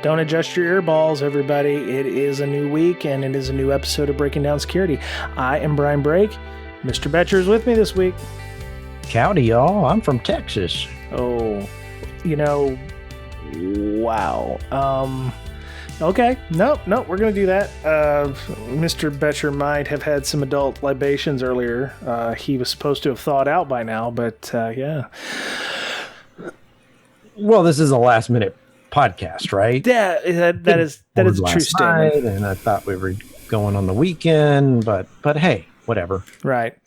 Don't adjust your earballs, everybody. It is a new week, and it is a new episode of Breaking Down Security. I am Brian Brake. Mr. Betcher is with me this week. Howdy, y'all. I'm from Texas. Oh, wow. Okay. No, we're going to do that. Mr. Betcher might have had some adult libations earlier. He was supposed to have thawed out by now, but yeah. Well, this is a last-minute podcast, right? Yeah, that is a true statement. And I thought we were going on the weekend, but hey, whatever. Right.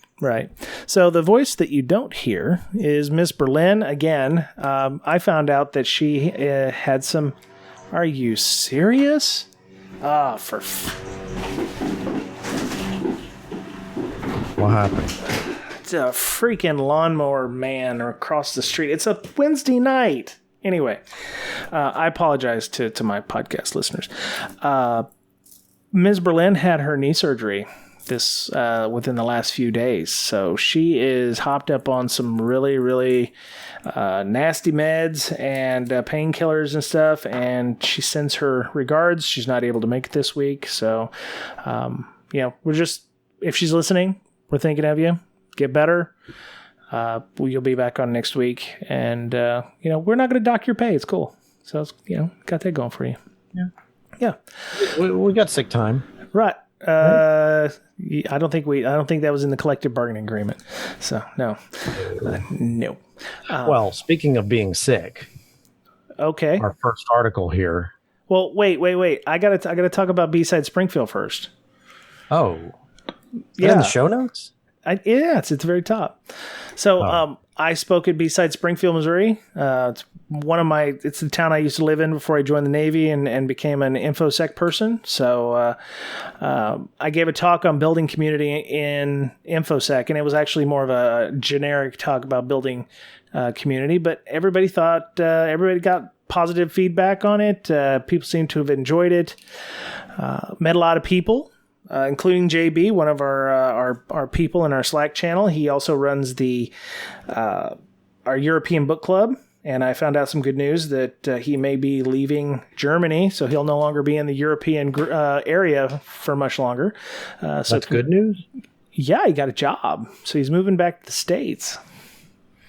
So the voice that you don't hear is Miss Berlin again. I found out that she had some. Are you serious? What happened? It's a freaking lawnmower man across the street. It's a Wednesday night. Anyway, I apologize to my podcast listeners. Ms. Berlin had her knee surgery this within the last few days. So she is hopped up on some really, really nasty meds and painkillers and stuff. And she sends her regards. She's not able to make it this week. So, we're just, if she's listening, we're thinking of you. Get better. You'll be back on next week. And, we're not going to dock your pay. It's cool. So, got that going for you. Yeah. We got sick time. Right. I don't think that was in the collective bargaining agreement. So no. Well, speaking of being sick. Okay. Our first article here. Well, wait. I gotta talk about B-Side Springfield first. Oh. Yeah. In the show notes? It's at the very top. So, I spoke at B-Side Springfield, Missouri. It's the town I used to live in before I joined the Navy and became an InfoSec person. So, I gave a talk on building community in InfoSec, and it was actually more of a generic talk about building community, but everybody got positive feedback on it. People seem to have enjoyed it. Met a lot of people. Including JB, one of our people in our Slack channel. He also runs our European book club, and I found out some good news that he may be leaving Germany, so he'll no longer be in the European area for much longer. That's good news? Yeah, he got a job, so he's moving back to the States.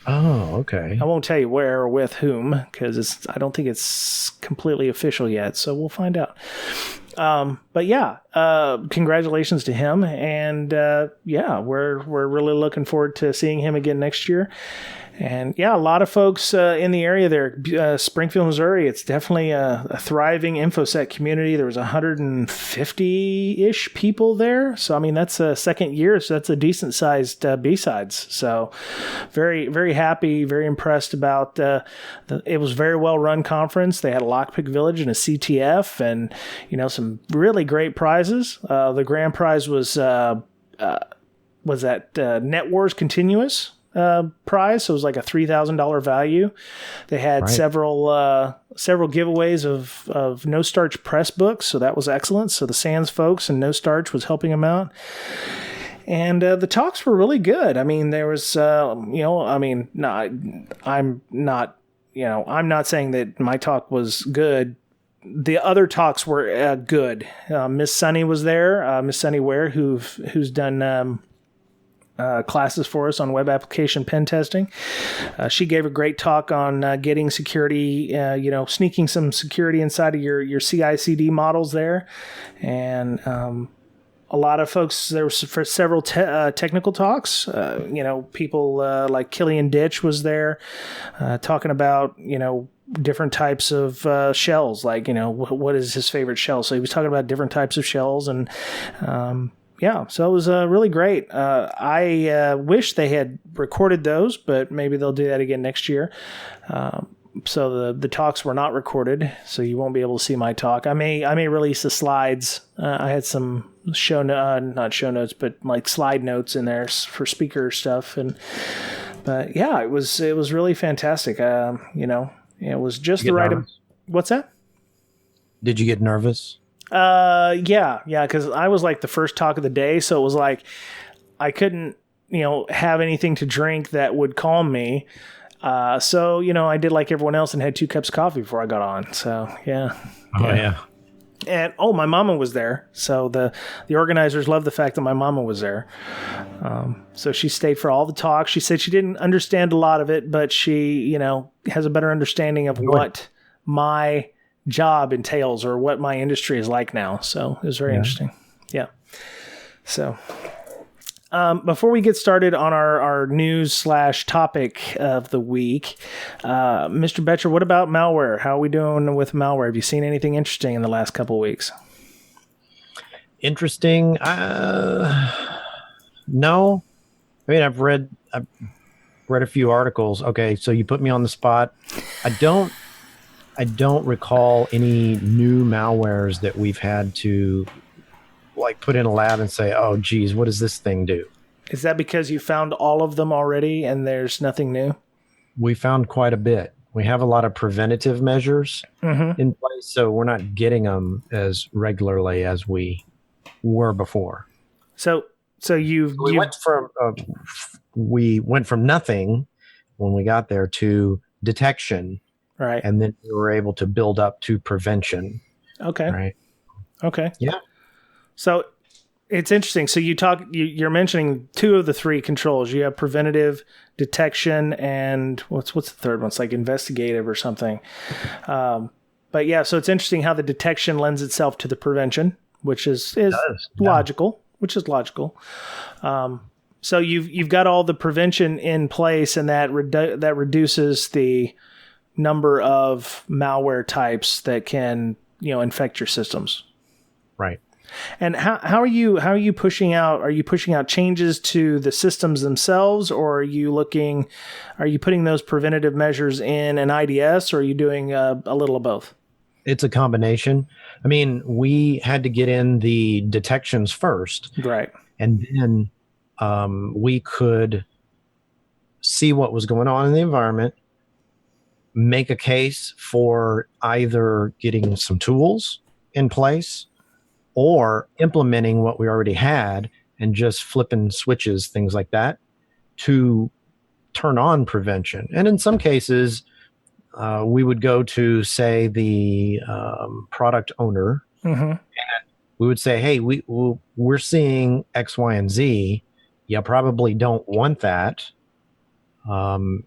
Oh, okay. I won't tell you where or with whom, because I don't think it's completely official yet, so we'll find out. But yeah, congratulations to him. And, we're really looking forward to seeing him again next year. And yeah, a lot of folks in the area there, Springfield, Missouri, it's definitely a thriving InfoSec community. There was 150-ish people there. So, I mean, that's a second year. So that's a decent sized B-Sides. So very, very happy, very impressed about it was a very well run conference. They had a Lockpick Village and a CTF and, some really great prizes. The grand prize was that Net Wars Continuous prize, so it was like a $3,000 value. They had several giveaways of No Starch press books, so that was excellent. So the Sans folks and No Starch was helping them out, and the talks were really good. I mean, there was, I'm not saying that my talk was good. The other talks were good. Miss Sunny was there. Miss Sunny Ware, who's done classes for us on web application pen testing. She gave a great talk on getting security, sneaking some security inside of your CI/CD models there. And a lot of folks, there was for several technical talks, people like Killian Ditch was there talking about, different types of shells, like, what is his favorite shell? So he was talking about different types of shells and, so it was really great. I wish they had recorded those, but maybe they'll do that again next year. So the talks were not recorded, so you won't be able to see my talk. I may release the slides. I had some not show notes, but like slide notes in there for speaker stuff. But yeah, it was really fantastic. It was just the right. What's that? Did you get nervous? Yeah, because I was like the first talk of the day, so it was like I couldn't, have anything to drink that would calm me. So, I did like everyone else and had 2 cups of coffee before I got on. So, yeah. Oh, yeah. And, my mama was there. So the organizers loved the fact that my mama was there. So she stayed for all the talk. She said she didn't understand a lot of it, but she, has a better understanding of what my job entails or what my industry is like now. So it was very interesting. Yeah. So before we get started on our news / topic of the week, Mr. Betcher, what about malware? How are we doing with malware? Have you seen anything interesting in the last couple of weeks? Interesting? No. I mean, I've read a few articles. Okay, so you put me on the spot. I don't recall any new malwares that we've had to put in a lab and say, oh, geez, what does this thing do? Is that because you found all of them already and there's nothing new? We found quite a bit. We have a lot of preventative measures in place, so we're not getting them as regularly as we were before. So we went from nothing when we got there to detection, right? And then we were able to build up to prevention. Okay. Right. Okay. Yeah. So it's interesting. So you're mentioning 2 of the 3 controls. You have preventative, detection, and what's the third one? It's like investigative or something. But yeah, so it's interesting how the detection lends itself to the prevention, which is logical. Which is logical. So you've got all the prevention in place, and that reduces the number of malware types that can infect your systems. Right. And how are you pushing out? Are you pushing out changes to the systems themselves, or are you putting those preventative measures in an IDS, or are you doing a little of both? It's a combination. I mean, we had to get in the detections first, right? And then we could see what was going on in the environment, make a case for either getting some tools in place or implementing what we already had and just flipping switches, things like that, to turn on prevention. And in some cases, we would go to, say, the product owner, and we would say, hey, we're seeing X, Y, and Z. You probably don't want that.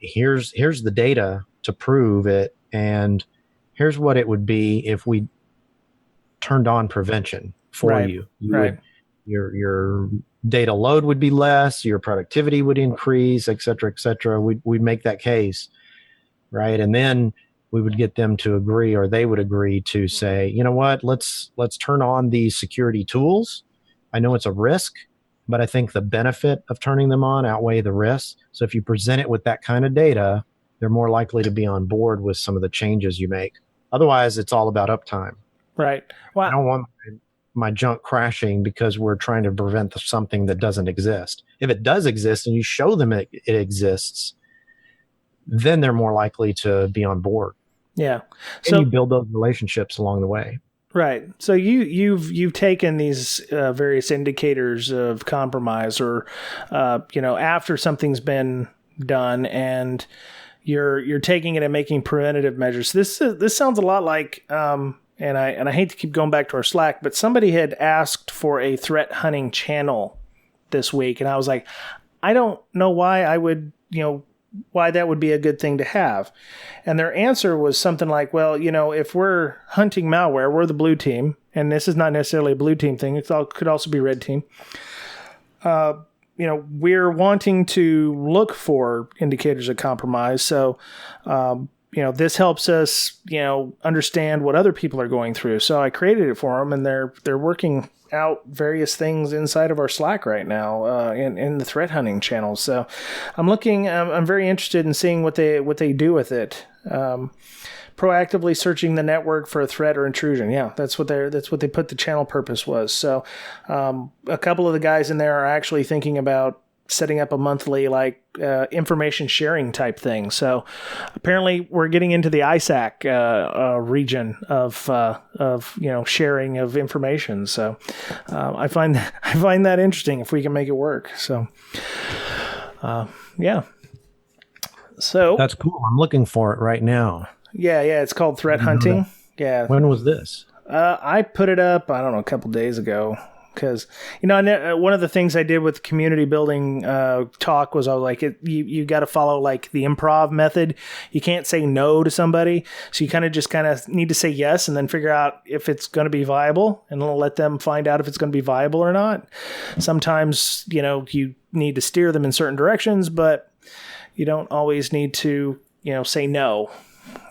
Here's the data to prove it, and here's what it would be if we turned on prevention for you. Your data load would be less, your productivity would increase, et cetera, et cetera. We'd make that case, right? And then we would get them to agree, or they would agree to say, you know what, let's turn on these security tools. I know it's a risk, but I think the benefit of turning them on outweigh the risks. So if you present it with that kind of data, they're more likely to be on board with some of the changes you make. Otherwise, it's all about uptime. Right. Well, I don't want my junk crashing because we're trying to prevent something that doesn't exist. If it does exist and you show them it exists, then they're more likely to be on board. Yeah. So you build those relationships along the way. Right. So you've taken these various indicators of compromise, or after something's been done, and you're taking it and making preventative measures. This sounds a lot like, and I hate to keep going back to our Slack, but somebody had asked for a threat hunting channel this week, and I was like, I don't know why I would, why that would be a good thing to have. And their answer was something like, well, if we're hunting malware, we're the blue team, and this is not necessarily a blue team thing. Could also be red team. We're wanting to look for indicators of compromise. So, this helps us, understand what other people are going through. So I created it for them, and they're working out various things inside of our Slack right now in the threat hunting channel. So I'm very interested in seeing what they do with it. Proactively searching the network for a threat or intrusion. Yeah, that's what they put the channel purpose was. So a couple of the guys in there are actually thinking about setting up a monthly information sharing type thing. So apparently we're getting into the ISAC region of sharing of information. So I find that interesting if we can make it work. So yeah. So That's cool. I'm looking for it right now. yeah, it's called threat hunting. Yeah. When was this? I put it up, I don't know, a couple days ago. Because, one of the things I did with community building talk was I was like, you got to follow like the improv method. You can't say no to somebody. So you kind of need to say yes and then figure out if it's going to be viable and let them find out if it's going to be viable or not. Sometimes, you need to steer them in certain directions, but you don't always need to, say no.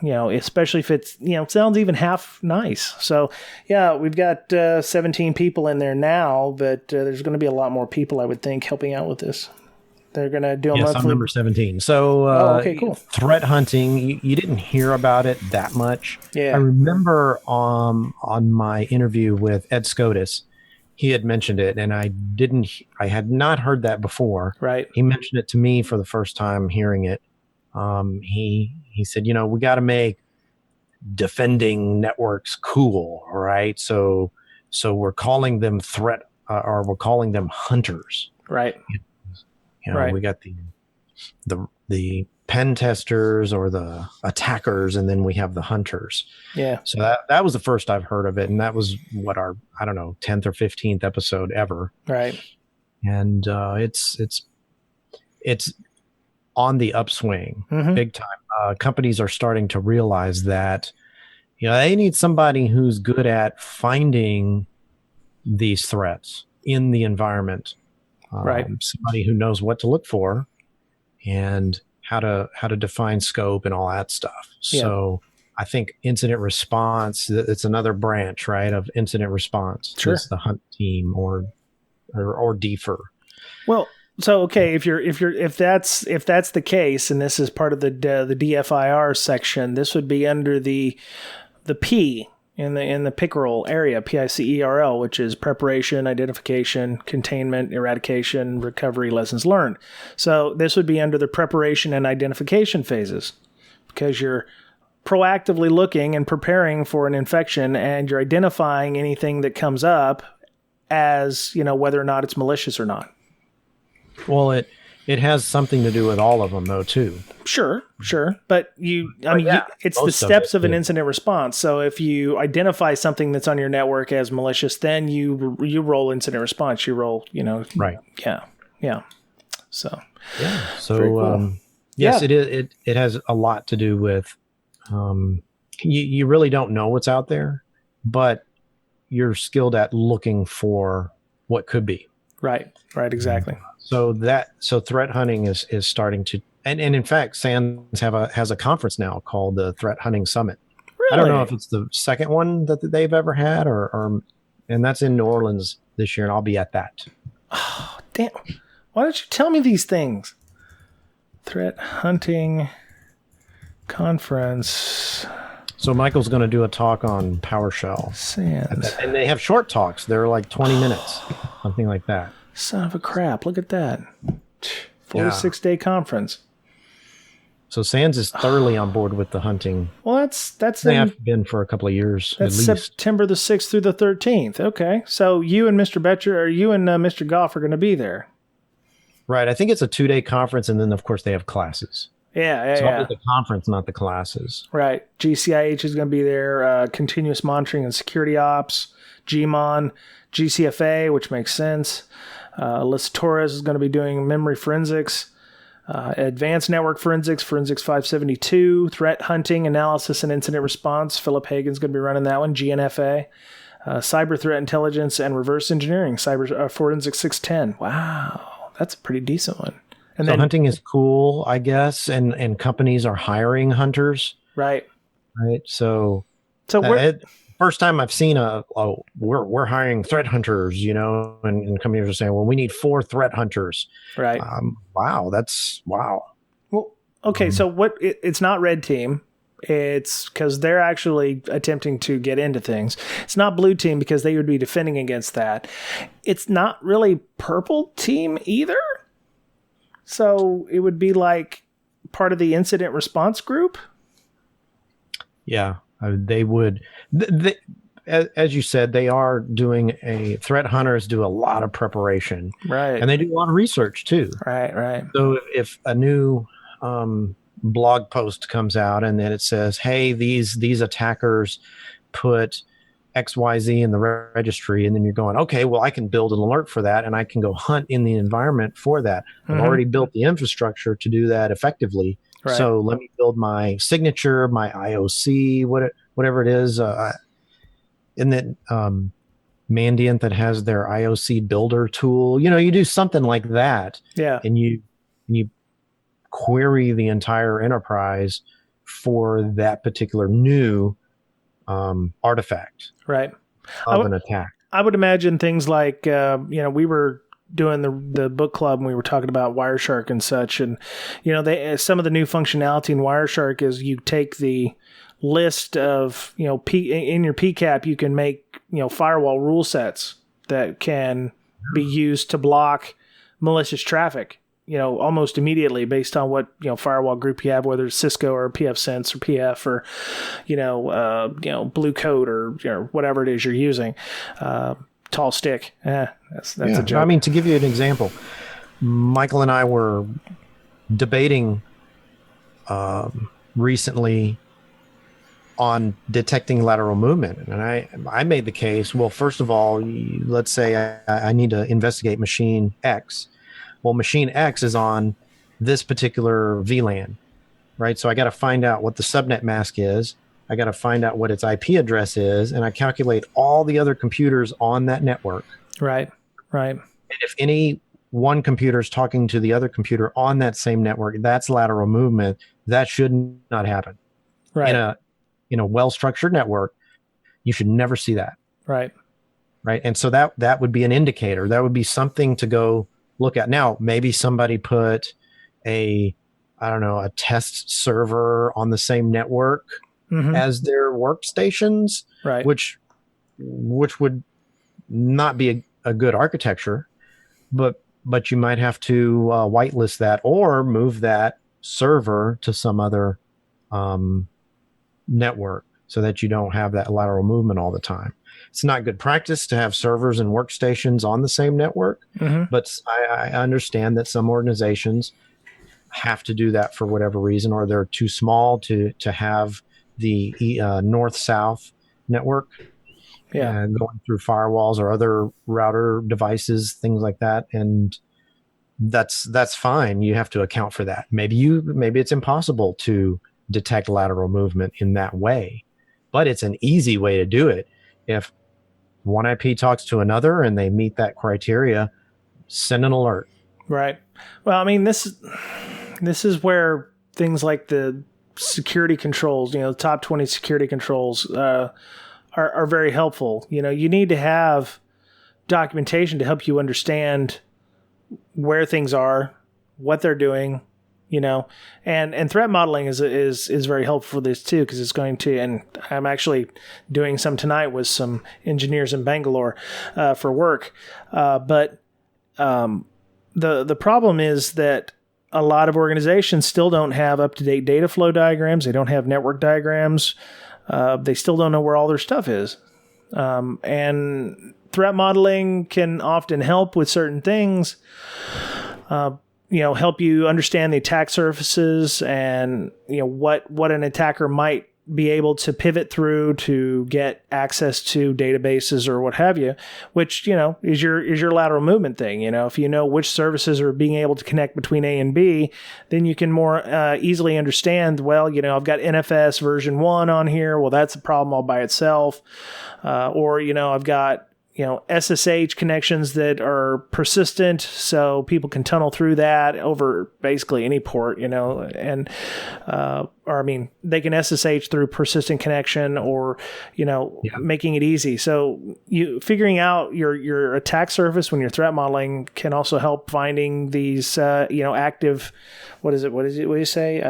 Especially if it's, sounds even half nice. So, yeah, we've got 17 people in there now, but there's going to be a lot more people, I would think, helping out with this. They're going to do a monthly. I'm number 17. So, okay, cool. Threat hunting, you didn't hear about it that much. Yeah. I remember on my interview with Ed Scotus, he had mentioned it, and I had not heard that before. Right. He mentioned it to me for the first time hearing it. He said, we got to make defending networks cool, right? So we're calling them or we're calling them hunters, right? We got the pen testers or the attackers, and then we have the hunters. Yeah. So that was the first I've heard of it, and that was what our 10th or 15th episode ever, right? And it's on the upswing, big time. Companies are starting to realize that, they need somebody who's good at finding these threats in the environment, right? Somebody who knows what to look for and how to define scope and all that stuff. Yeah. So I think incident response, it's another branch, right, of incident response. Sure. It's the hunt team or defer. Well, so okay, if that's the case, and this is part of the DFIR section, this would be under the P in the pickerel area, PICERL, which is preparation, identification, containment, eradication, recovery, lessons learned. So this would be under the preparation and identification phases, because you're proactively looking and preparing for an infection, and you're identifying anything that comes up as, whether or not it's malicious or not. Well, it has something to do with all of them, though, too. Sure. But it's the steps of an incident response. So if you identify something that's on your network as malicious, then you roll incident response. You roll, Right. Yeah. So. Yeah. So, cool. yes, it is. It has a lot to do with, you really don't know what's out there, but you're skilled at looking for what could be. Right. Exactly. So threat hunting is starting to, and in fact, SANS has a conference now called the Threat Hunting Summit. Really? I don't know if it's the second one that they've ever had, and that's in New Orleans this year, and I'll be at that. Oh, damn! Why don't you tell me these things? Threat Hunting Conference. So Michael's going to do a talk on PowerShell. SANS. And they have short talks. They're like 20 minutes, something like that. Son of a crap. Look at that. 46-day conference. So SANS is thoroughly on board with the hunting. Well, that's they have been for a couple of years. That's at least. September the 6th through the 13th. Okay. So you and Mr. Betcher, or you and Mr. Goff are going to be there. Right. I think it's a 2-day conference, and then, of course, they have classes. Yeah. So I'll be at the conference, not the classes. Right. GCIH is going to be there. Continuous monitoring and security ops. GMON. GCFA, which makes sense. Alyssa Torres is going to be doing memory forensics. Advanced network forensics 572, threat hunting, analysis and incident response. Philip Hagen's going to be running that one. GNFA, cyber threat intelligence and reverse engineering, cyber forensics 610. Wow, that's a pretty decent one. And so hunting is cool, I guess, and companies are hiring hunters. Right. So first time I've seen we're hiring threat hunters, and companies are saying, well, we need 4 threat hunters. Right. Wow. Well, okay. So it's not red team. It's because they're actually attempting to get into things. It's not blue team because they would be defending against that. It's not really purple team either. So it would be like part of the incident response group. Yeah. They would, as you said, they are doing threat hunters do a lot of preparation. Right. And they do a lot of research too. Right. So if a new blog post comes out and then it says, hey, these attackers put XYZ in the registry, and then you're going, okay, well, I can build an alert for that, and I can go hunt in the environment for that. I've already built the infrastructure to do that effectively. Right. So let me build my signature, my IOC, whatever it is. And then Mandiant that has their IOC builder tool. You do something like that. Yeah. And you query the entire enterprise for that particular new artifact, right, of an attack. I would imagine things like, we were doing the book club and we were talking about Wireshark and such. And, some of the new functionality in Wireshark is you take the list of, in your PCAP, you can make, firewall rule sets that can be used to block malicious traffic, almost immediately based on what, firewall group you have, whether it's Cisco or pfSense or PF or, Blue Coat or whatever it is you're using. Tall stick. That's a joke. I mean, to give you an example, Michael and I were debating recently on detecting lateral movement. And I made the case, well, first of all, let's say I need to investigate machine X. Well, machine X is on this particular VLAN, right? So I got to find out what the subnet mask is. I got to find out what its IP address is, and I calculate all the other computers on that network. Right. And if any one computer is talking to the other computer on that same network, that's lateral movement. That should not happen. Right. In a well-structured network, you should never see that. Right. And so that would be an indicator. That would be something to go look at. Now, maybe somebody put a test server on the same network as their workstations, right? Which would not be a good architecture, but you might have to whitelist that or move that server to some other network so that you don't have that lateral movement all the time. It's not good practice to have servers and workstations on the same network, but I understand that some organizations have to do that for whatever reason, or they're too small to have the north-south network going through firewalls or other router devices, things like that. And that's fine. You have to account for that. Maybe it's impossible to detect lateral movement in that way, but it's an easy way to do it. If one IP talks to another and they meet that criteria, send an alert. Right. Well, I mean, this is where things like the security controls, the top 20 security controls are very helpful. You need to have documentation to help you understand where things are, what they're doing, and threat modeling is very helpful for this too, because it's going to, and I'm actually doing some tonight with some engineers in Bangalore for work. But the problem is that a lot of organizations still don't have up-to-date data flow diagrams. They don't have network diagrams. They still don't know where all their stuff is. And threat modeling can often help with certain things. Help you understand the attack surfaces and, what an attacker might be able to pivot through to get access to databases or what have you, which, is your lateral movement thing. If you know which services are being able to connect between A and B, then you can more easily understand, well, I've got NFS version 1 on here. Well, that's a problem all by itself. Or, I've got, SSH connections that are persistent, so people can tunnel through that over basically any port, and they can SSH through persistent connection or, making it easy. So you figuring out your attack surface when you're threat modeling can also help finding these, active, what do you say?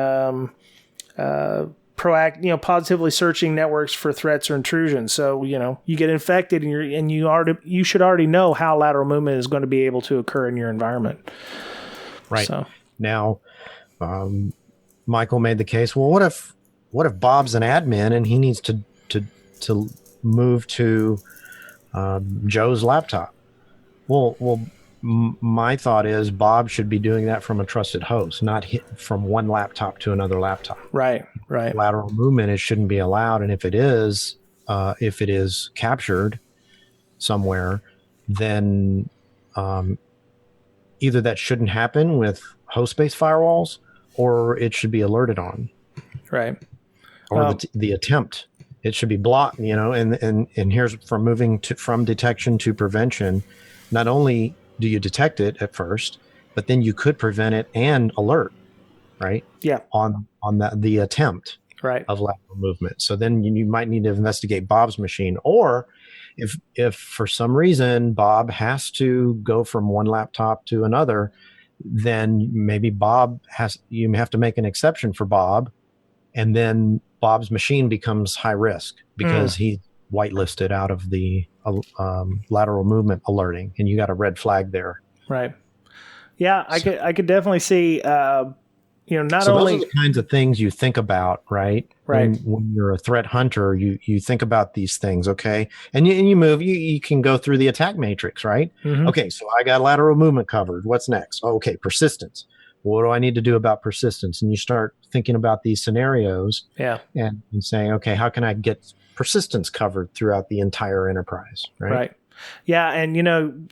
Positively searching networks for threats or intrusions. So, you get infected and you should already know how lateral movement is going to be able to occur in your environment. Right. So now, Michael made the case. Well, what if Bob's an admin and he needs to move to Joe's laptop? Well, My thought is Bob should be doing that from a trusted host, not from one laptop to another laptop. Right. Lateral movement, it shouldn't be allowed. And if it is captured somewhere, then either that shouldn't happen with host-based firewalls, or it should be alerted on. Right. Or the attempt. It should be blocked, and here's from moving from detection to prevention. Not only do you detect it at first, but then you could prevent it and alert, right? Yeah. On the attempt right. of lateral movement. So then you might need to investigate Bob's machine, or if for some reason Bob has to go from one laptop to another, then maybe you have to make an exception for Bob, and then Bob's machine becomes high risk because he's whitelisted out of the lateral movement alerting, and you got a red flag there. Right. Yeah, I could definitely see. Not so only those are the kinds of things you think about, right? Right. When you're a threat hunter, you think about these things, okay? And you move. You can go through the attack matrix, right? Mm-hmm. Okay, so I got lateral movement covered. What's next? Okay, persistence. What do I need to do about persistence? And you start thinking about these scenarios, and saying, okay, how can I get persistence covered throughout the entire enterprise, right? Right. Yeah, and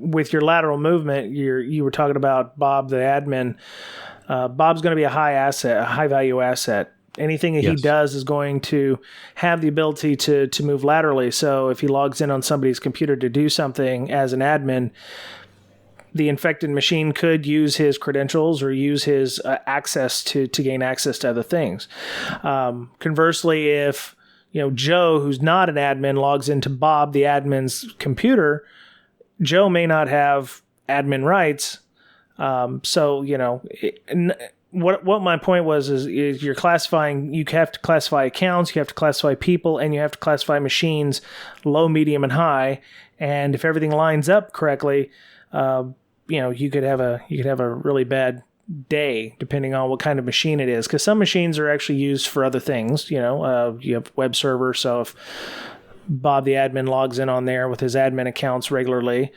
with your lateral movement, you were talking about Bob, the admin. Bob's going to be a high value asset. Anything that he does is going to have the ability to move laterally. So if he logs in on somebody's computer to do something as an admin, the infected machine could use his credentials or use his access to gain access to other things. Conversely, if Joe, who's not an admin, logs into Bob, the admin's computer, Joe may not have admin rights. What my point was is you're classifying. You have to classify accounts, you have to classify people, and you have to classify machines, low, medium, and high. And if everything lines up correctly, you could have a really bad day depending on what kind of machine it is, because some machines are actually used for other things. You have web server, so if Bob the admin logs in on there with his admin accounts regularly,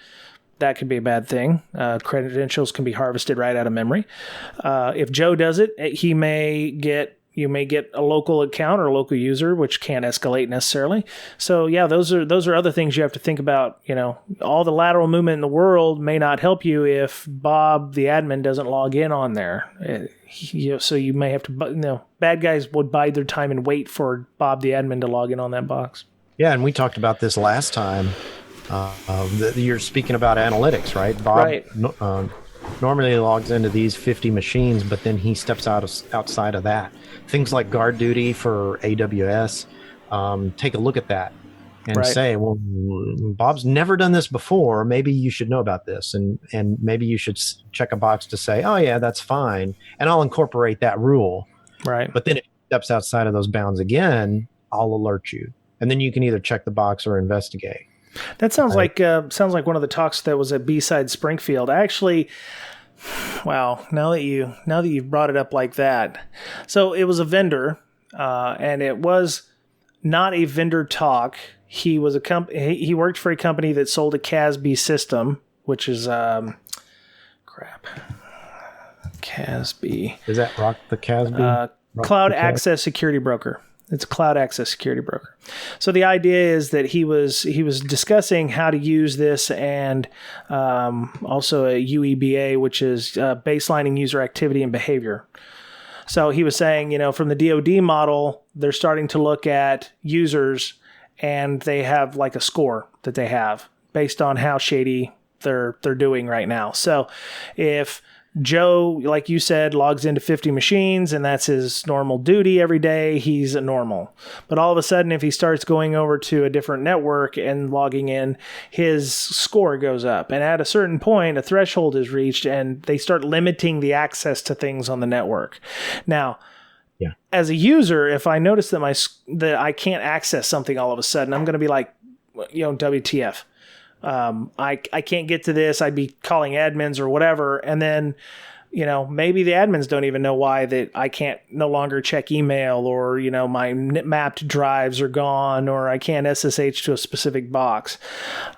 that could be a bad thing. Credentials can be harvested right out of memory. If Joe does it, you may get a local account or a local user, which can't escalate necessarily. So yeah, those are other things you have to think about. All the lateral movement in the world may not help you if Bob the admin doesn't log in on there. So you may have to. Bad guys would bide their time and wait for Bob the admin to log in on that box. Yeah, and we talked about this last time. You're speaking about analytics, right? Bob normally logs into these 50 machines, but then he steps outside of that. Things like guard duty for AWS, take a look at that and say, well, Bob's never done this before. Maybe you should know about this. And maybe you should check a box to say, oh, yeah, that's fine. And I'll incorporate that rule. Right. But then if he steps outside of those bounds again, I'll alert you. And then you can either check the box or investigate. That sounds like one of the talks that was at B-side Springfield. Actually, wow! Now that you've brought it up like that, so it was a vendor, and it was not a vendor talk. He was he worked for a company that sold a CASB system, which is CASB. Is that the CASB? Cloud Access Security Broker. It's a cloud access security broker. So the idea is that he was discussing how to use this, and also a UEBA, which is baselining user activity and behavior. So he was saying, from the DoD model, they're starting to look at users, and they have like a score that they have based on how shady they're doing right now. So if Joe, like you said, logs into 50 machines and that's his normal duty every day, he's a normal. But all of a sudden, if he starts going over to a different network and logging in, his score goes up. And at a certain point, a threshold is reached and they start limiting the access to things on the network. Now, as a user, if I notice that I can't access something all of a sudden, I'm going to be like, WTF. I can't get to this. I'd be calling admins or whatever. And then maybe the admins don't even know why that I can't no longer check email, or, my mapped drives are gone, or I can't SSH to a specific box.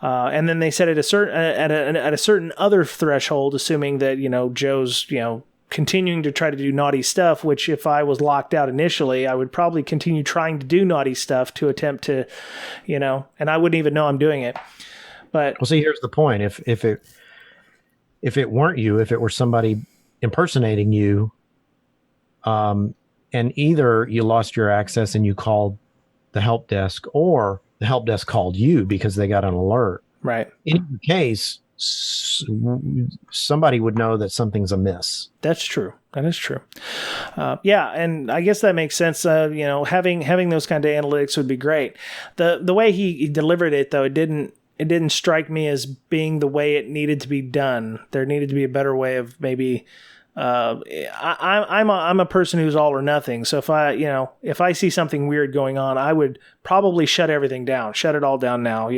And then they set it at a certain other threshold, assuming that, Joe's, continuing to try to do naughty stuff, which if I was locked out initially, I would probably continue trying to do naughty stuff to attempt to, and I wouldn't even know I'm doing it. But well, see, here's the point. If it weren't you, if it were somebody impersonating you, and either you lost your access and you called the help desk, or the help desk called you because they got an alert. Right. In either case, somebody would know that something's amiss. That's true. That is true. Yeah, and I guess that makes sense. Having those kind of analytics would be great. The way he delivered it, though, it didn't strike me as being the way it needed to be done. There needed to be a better way of maybe. I'm a person who's all or nothing. So if I see something weird going on, I would probably shut everything down, shut it all down now,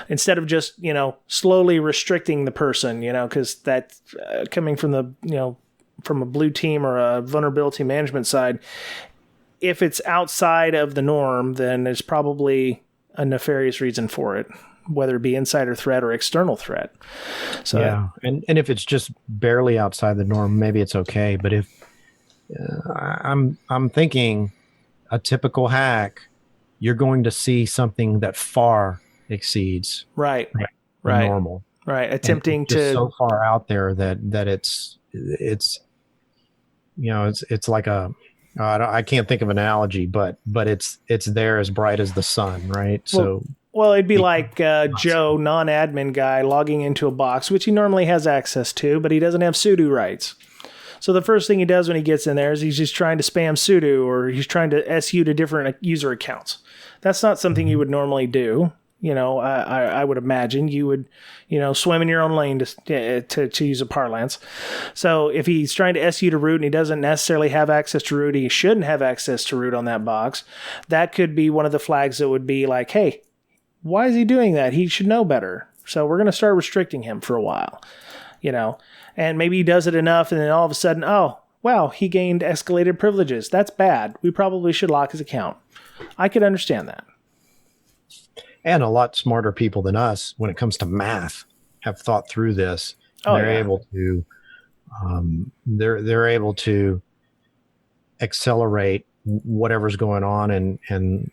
instead of just, slowly restricting the person, because that's coming from from a blue team or a vulnerability management side. If it's outside of the norm, then there's probably a nefarious reason for it, whether it be insider threat or external threat. So yeah, and if it's just barely outside the norm, maybe it's okay. But if I'm thinking a typical hack, you're going to see something that far exceeds right normal, right, attempting to so far out there that it's like a I can't think of an analogy, but it's there as bright as the sun, right? Well, it'd be like Joe, non-admin guy, logging into a box, which he normally has access to, but he doesn't have sudo rights. So the first thing he does when he gets in there is he's just trying to spam sudo, or he's trying to SU to different user accounts. That's not something you would normally do. I would imagine you would, swim in your own lane to use a parlance. So if he's trying to SU to root and he doesn't necessarily have access to root, he shouldn't have access to root on that box. That could be one of the flags that would be like, hey, why is he doing that? He should know better. So we're going to start restricting him for a while, and maybe he does it enough. And then all of a sudden, oh, wow, he gained escalated privileges. That's bad. We probably should lock his account. I could understand that. And a lot smarter people than us, when it comes to math, have thought through this. They're able to, they're able to accelerate whatever's going on and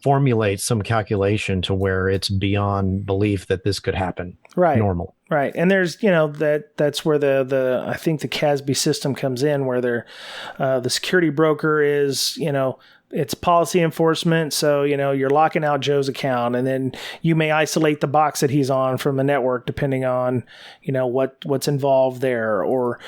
formulate some calculation to where it's beyond belief that this could happen. Right. Normal. Right. And there's, that's where the I think the CASB system comes in, where the security broker is, it's policy enforcement. So, you're locking out Joe's account, and then you may isolate the box that he's on from the network, depending on, what's involved there. Or,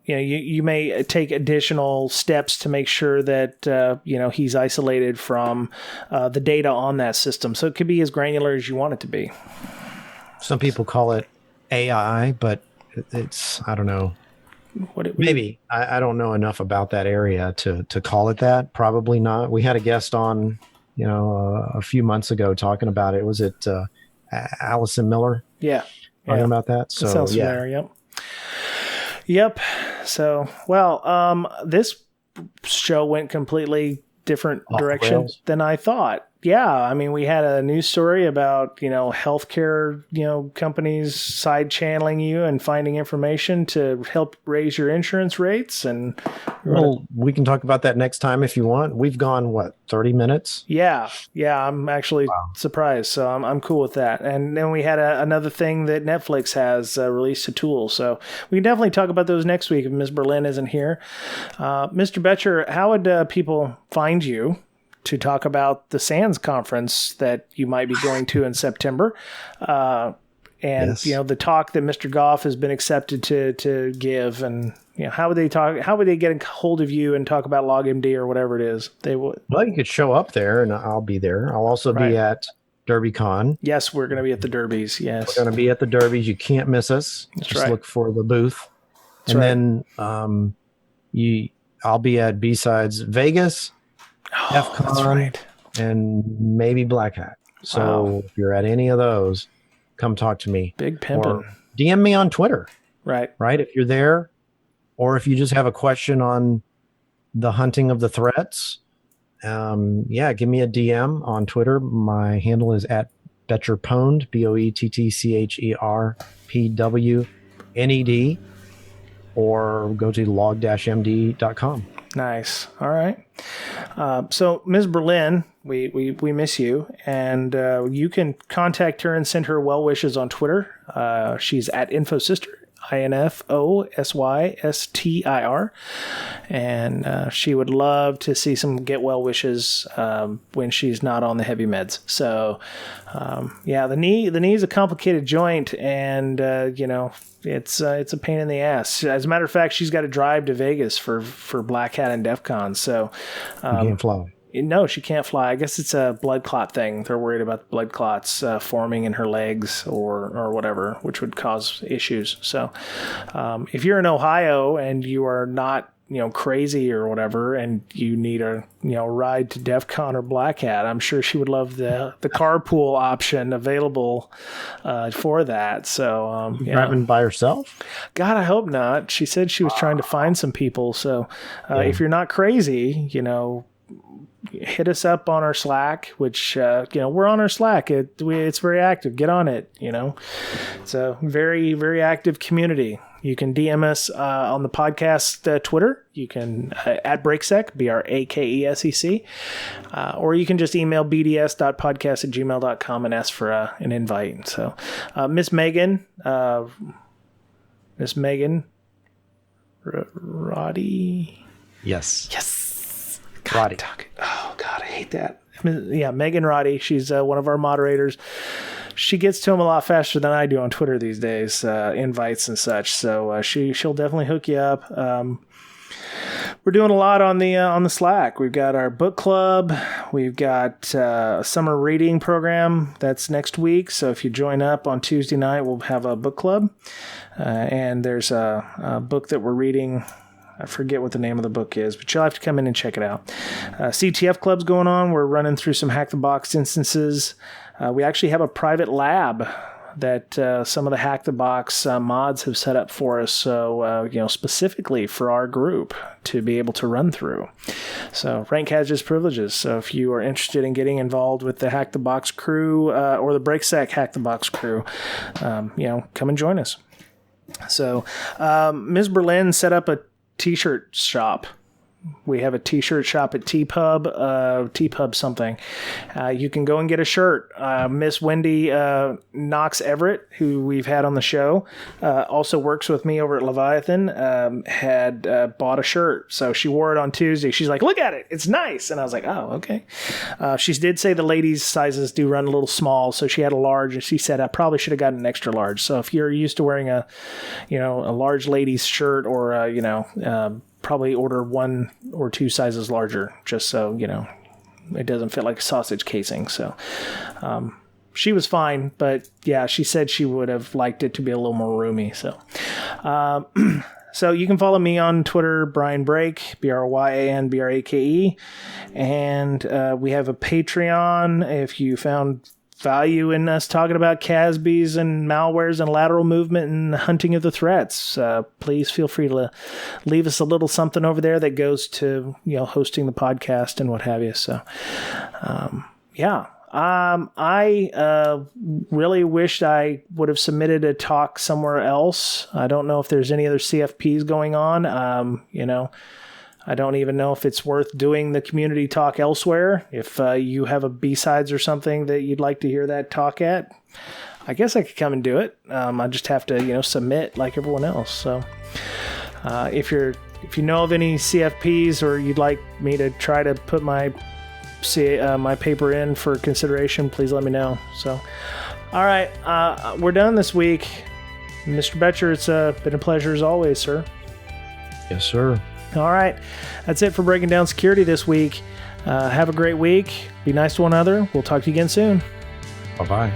you may take additional steps to make sure that, he's isolated from the data on that system. So it could be as granular as you want it to be. Some people call it AI, but it's, I don't know. Maybe. I don't know enough about that area to call it that. Probably not. We had a guest on, a few months ago talking about it. Was it Allison Miller? Yeah. Talking about that. So, sounds familiar. Yep. So, well, this show went completely different direction than I thought. Yeah, I mean, we had a news story about, healthcare, companies side channeling you and finding information to help raise your insurance rates. And we can talk about that next time if you want. We've gone 30 minutes? Yeah, I'm actually surprised. So I'm cool with that. And then we had another thing that Netflix has released a tool. So we can definitely talk about those next week if Ms. Berlin isn't here. Mr. Betcher, how would people find you to talk about the SANS conference that you might be going to in September? Yes. The talk that Mr. Goff has been accepted to give, and how would they get a hold of you and talk about LogMD or whatever it is they would? Well, you could show up there and I'll be there. I'll also be at DerbyCon. Yes, we're going to be at the Derbies. Yes, we're going to be at the Derbies. You can't miss us. Just look for the booth. Then I'll be at B-Sides Vegas, FCon, and maybe Black Hat. So if you're at any of those, come talk to me. Big pimpin'. Or DM me on Twitter. Right. Right. If you're there, or if you just have a question on the hunting of the threats, give me a DM on Twitter. My handle is at Betcherpwned, BOETTCHERPWNED, or go to log-md.com. Nice. All right. So Ms. Berlin, we miss you, and you can contact her and send her well wishes on Twitter. She's at InfoSister. INFOSYSTIR, and she would love to see some get well wishes when she's not on the heavy meds. So, the knee is a complicated joint, and it's a pain in the ass. As a matter of fact, she's got to drive to Vegas for Black Hat and DEF CON. So, you can't fly. No, she can't fly. I guess it's a blood clot thing. They're worried about blood clots forming in her legs or whatever, which would cause issues. So if you're in Ohio and you are not, crazy or whatever, and you need a, ride to DEF CON or Black Hat, I'm sure she would love the carpool option available for that. So driving by herself? God, I hope not. She said she was trying to find some people. So if you're not crazy, hit us up on our Slack, which, we're on our Slack. It's very active. Get on it. It's a very, very active community. You can DM us on the podcast Twitter. You can at BrakeSec, BRAKESEC, or you can just email bds.podcast@gmail.com and ask for an invite. So, Miss Megan Roddy. Yes. God, oh God, I hate that. Yeah, Megan Roddy. She's one of our moderators. She gets to them a lot faster than I do on Twitter these days, invites and such. So she'll definitely hook you up. We're doing a lot on the Slack. We've got our book club. We've got a summer reading program that's next week. So if you join up on Tuesday night, we'll have a book club. And there's a book that we're reading. I forget what the name of the book is, but you'll have to come in and check it out. CTF Club's going on. We're running through some Hack the Box instances. We actually have a private lab that some of the Hack the Box mods have set up for us, so specifically for our group to be able to run through. So rank has just privileges. So if you are interested in getting involved with the Hack the Box crew or the BrakeSec Hack the Box crew, come and join us. So Ms. Berlin set up a T-shirt shop. We have a T-shirt shop at T-Pub something. You can go and get a shirt. Miss Wendy Knox Everett, who we've had on the show, also works with me over at Leviathan, had bought a shirt. So she wore it on Tuesday. She's like, look at it. It's nice. And I was like, oh, okay. She did say the ladies' sizes do run a little small. So she had a large, and she said, I probably should have gotten an extra large. So if you're used to wearing a large ladies' shirt or, probably order 1 or 2 sizes larger, just so it doesn't fit like a sausage casing. So she was fine, but yeah, she said she would have liked it to be a little more roomy. So so you can follow me on Twitter, Brian Brake, BRYANBRAKE, and we have a Patreon. If you found value in us talking about CASBs and malwares and lateral movement and hunting of the threats, please feel free to leave us a little something over there that goes to hosting the podcast and what have you. So I really wished I would have submitted a talk somewhere else. I don't know if there's any other CFPs going on. I don't even know if it's worth doing the community talk elsewhere. If you have a B-sides or something that you'd like to hear that talk at, I guess I could come and do it. I just have to, submit like everyone else. So if you know of any CFPs or you'd like me to try to put my paper in for consideration, please let me know. So, all right, we're done this week. Mr. Betcher, it's been a pleasure as always, sir. Yes, sir. All right. That's it for Breaking Down Security this week. Have a great week. Be nice to one another. We'll talk to you again soon. Bye-bye.